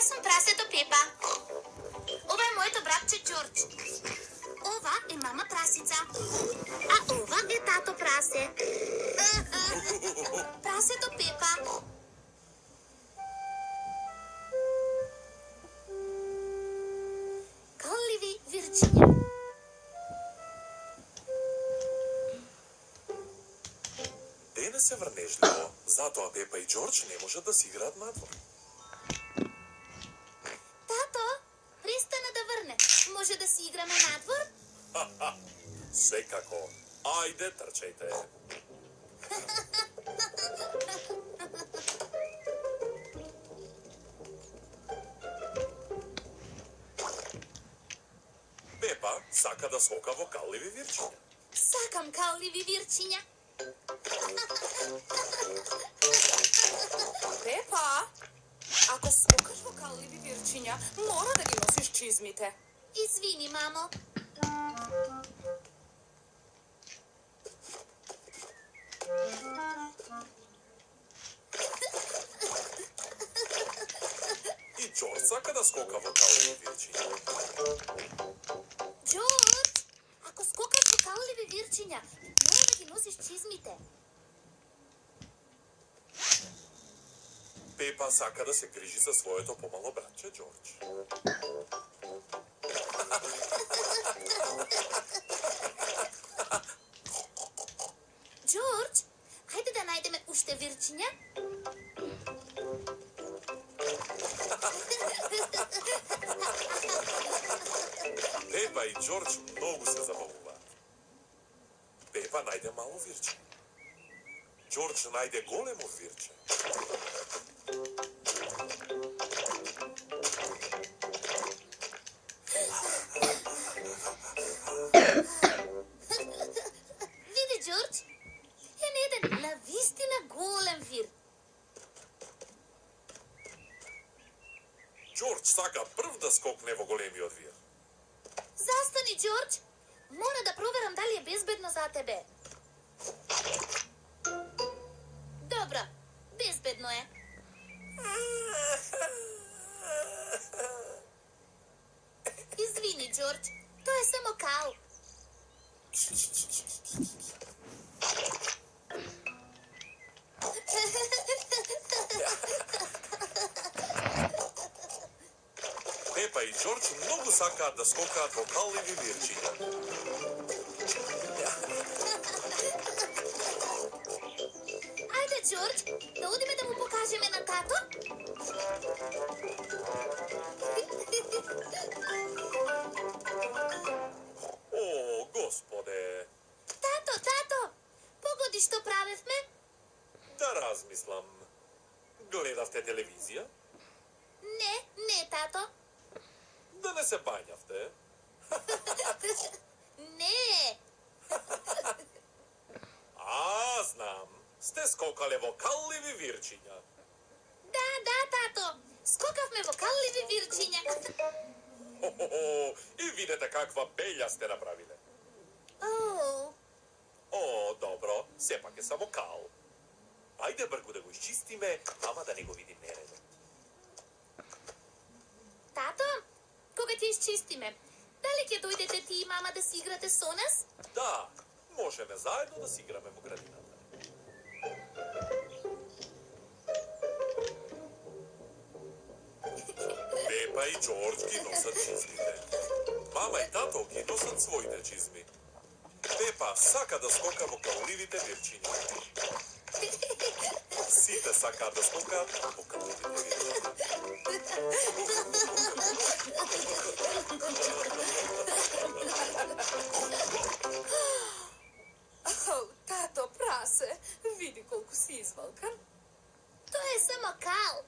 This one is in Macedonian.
Аз съм прасето Пепа. Ова е моето братче Джордж. Ова е мама прасица. А ова е тато прасе. Прасето Пепа. Кълливи Вирджиния. Денес е врнежливо, затоа Пепа и Джордж не можат да си играат надвор. Тато, пристана да върне. Може да си играме надвор? Секако. Ајде, трчајте. Пепа сака да скока во калливи вирчиња. Сакам калливи вирчиња. Пепа, ако скокаш во калливи вирчиња, мора да ги носиш чизмите. Извини, мамо. И Джордж сака да скока во калливи вирчиња. Джордж, ако скокаш во калливи вирчиња, мора да ги носиш чизмите. Пепа сака да се грижи за своето помало братче Джордж. Джордж, ајде да најдеме уште вирчиња. Пепа и Джордж многу се забавуваат. Пепа најде мало вирче. Джордж најде големо вирче. Види, Джордж, е еден навистина голем вир. Джордж сака прв да скокне во големиот вир. Застани, Джордж. Мора да проверам дали е безбедно за тебе. Добро, безбедно е. Извини, Джордж, тоа е само кал. Пепа и Джордж многу сакаат да скокаат во калливи вирчиња. Ајде, Джордж, да одиме да му покажеме на тато. О, господе, Тато, погоди што правевме? да размислам. Гледавте телевизија? Не, тато. Да не се бањавте? Не. Знам. Сте скокале во калливи вирчиња. Да, тато. Скокавме во калливи вирчиња. И видете каква беља сте направиле. Оу. О, добро, сепак е само кал. Ајде бргу да го изчистиме, ама да не го видим нередот. Тато, кога ќе изчистиме, дали ќе дојдете ти и мама да си играте со нас? Да, можеме заедно да си играме во градината. Пепа и Джордж ги носат чизмите. Мама и тато ги носат своите чизми. Пепа сака да скока во калливите вирчиња. Сите сакаат да скокаат во калливите вирчиња. Тато прасе, види колку си извалкан. Тоа е само кал.